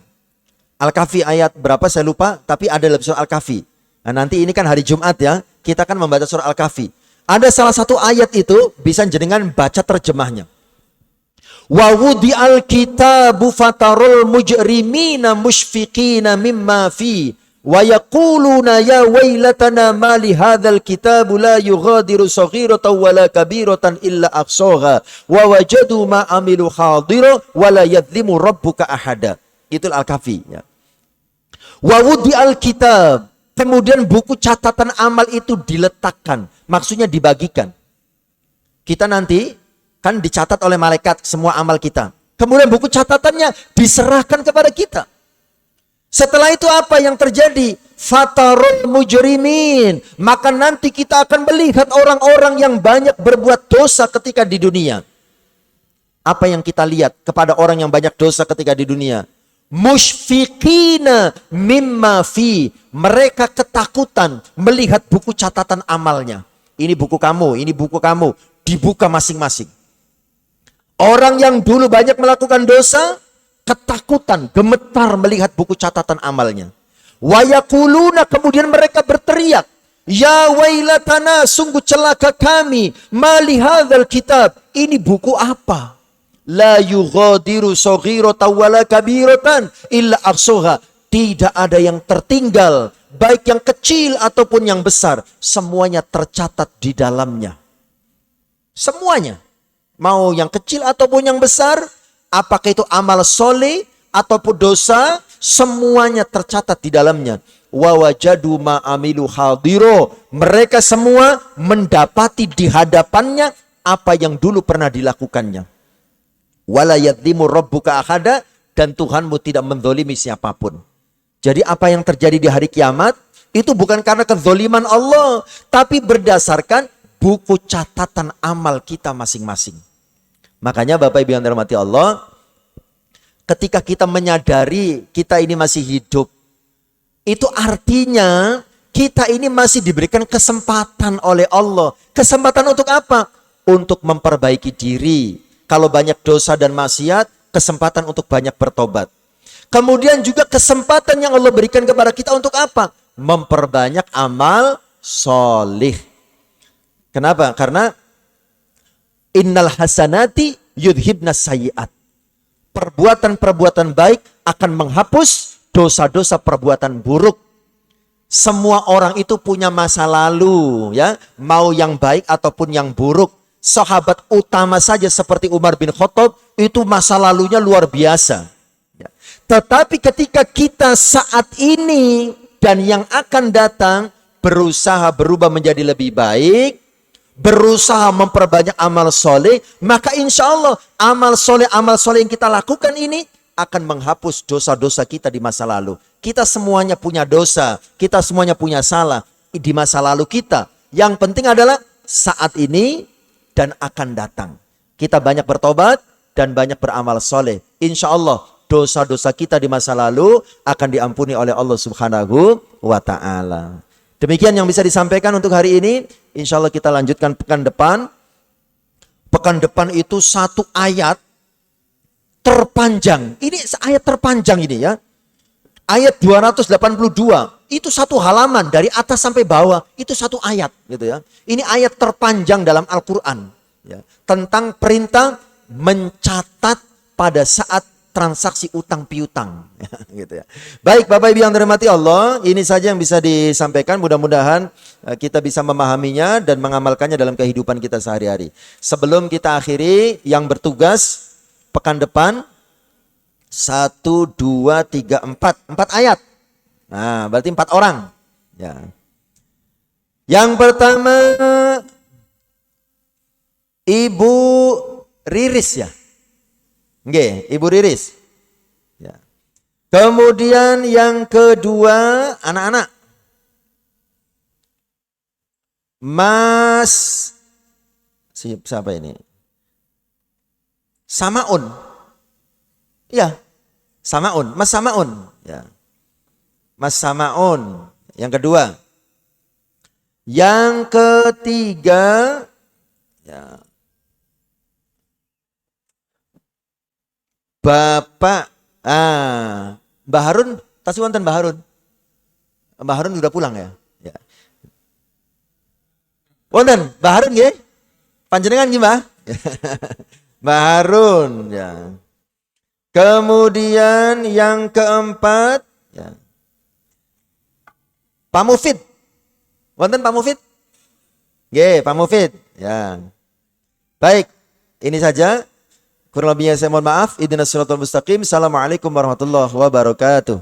Al-Kahfi ayat berapa saya lupa, tapi ada dalam surat Al-Kahfi. Nah, nanti ini kan hari Jumat ya, kita akan membaca surat Al-Kahfi. Ada salah satu ayat itu bisa jenengan baca terjemahnya. Wa wudi'al kitabu fatarul mujrimina mushfiqina mimma fi wa yaquluna ya wailatana ma li hadzal kitabu la yughadiru saghiratan wala kabiratan illa ahsaha wa wajadu ma amilu hadira wa la yadhlimu rabbuka ahada. Itu Al-Kahfi ya. Wa wudi'al kitab, kemudian buku catatan amal itu diletakkan, maksudnya dibagikan. Kita nanti kan dicatat oleh malaikat semua amal kita. Kemudian buku catatannya diserahkan kepada kita. Setelah itu apa yang terjadi? Fatarul mujrimin. Maka nanti kita akan melihat orang-orang yang banyak berbuat dosa ketika di dunia. Apa yang kita lihat kepada orang yang banyak dosa ketika di dunia? Mushfiqina mimma fi. Mereka ketakutan melihat buku catatan amalnya. Ini buku kamu, ini buku kamu. Dibuka masing-masing. Orang yang dulu banyak melakukan dosa, ketakutan, gemetar melihat buku catatan amalnya. Wa yaquluna, kemudian mereka berteriak, ya wailatana, sungguh celaka kami, ma li hadzal kitab, ini buku apa? La yughadiru saghiratan wala kabiratan illa ahsaha. Tidak ada yang tertinggal, baik yang kecil ataupun yang besar, semuanya tercatat di dalamnya. Semuanya. Mau yang kecil ataupun yang besar, apakah itu amal soleh ataupun dosa, semuanya tercatat di dalamnya. Wa wajadu ma amilu hadiro. Mereka semua mendapati di hadapannya apa yang dulu pernah dilakukannya. Wala yadlimu rabbuka ahada, dan Tuhanmu tidak menzolimi siapapun. Jadi apa yang terjadi di hari kiamat itu bukan karena kezoliman Allah, tapi berdasarkan buku catatan amal kita masing-masing. Makanya Bapak Ibu yang dirahmati Allah, ketika kita menyadari kita ini masih hidup, itu artinya kita ini masih diberikan kesempatan oleh Allah. Kesempatan untuk apa? Untuk memperbaiki diri. Kalau banyak dosa dan maksiat, kesempatan untuk banyak bertobat. Kemudian juga kesempatan yang Allah berikan kepada kita untuk apa? Memperbanyak amal solih. Kenapa? Karena innal hasanati yudhibnas sayyi'at. Perbuatan-perbuatan baik akan menghapus dosa-dosa perbuatan buruk. Semua orang itu punya masa lalu, ya, mau yang baik ataupun yang buruk. Sahabat utama saja seperti Umar bin Khattab itu masa lalunya luar biasa. Ya. Tetapi ketika kita saat ini dan yang akan datang berusaha berubah menjadi lebih baik, berusaha memperbanyak amal soleh, maka insya Allah amal soleh yang kita lakukan ini akan menghapus dosa-dosa kita di masa lalu. Kita semuanya punya dosa, kita semuanya punya salah di masa lalu kita. Yang penting adalah saat ini dan akan datang. Kita banyak bertobat dan banyak beramal soleh. Insya Allah dosa-dosa kita di masa lalu akan diampuni oleh Allah Subhanahu wa ta'ala. Demikian yang bisa disampaikan untuk hari ini. Insya Allah kita lanjutkan pekan depan. Pekan depan itu satu ayat terpanjang. Ini ayat terpanjang ini ya. Ayat 282. Itu satu halaman dari atas sampai bawah. Itu satu ayat gitu ya. Ini ayat terpanjang dalam Al-Quran. Ya. Tentang perintah mencatat pada saat transaksi utang piutang. Gitu ya. Baik Bapak Ibu yang dirahmati Allah. Ini saja yang bisa disampaikan. Mudah-mudahan kita bisa memahaminya dan mengamalkannya dalam kehidupan kita sehari-hari. Sebelum kita akhiri, yang bertugas pekan depan 1, 2, 3, 4 ayat. Nah, berarti 4 orang. Ya. Yang pertama Ibu Riris ya. Nggih, Ibu Riris. Ya. Kemudian yang kedua anak-anak. Mas siapa ini? Samaun. Iya. Samaun, Mas Samaun, ya. Mas Samaun. Yang kedua. Yang ketiga, ya. Bapak Mbah Harun, tasih wonten Mbah Harun. Mbah Harun sudah pulang ya. Ya. Wonten Mbah Harun nggih? Panjenengan nggih, Mbah? Mbah Harun, ya. Kemudian yang keempat, ya. Pak Mufid. Wonten Pak Mufid? Nggih, Pak Mufid. Ya. Baik, ini saja. Kurang lebihnya saya mohon maaf. Ihdinas siratal mustaqim. Assalamualaikum warahmatullahi wabarakatuh.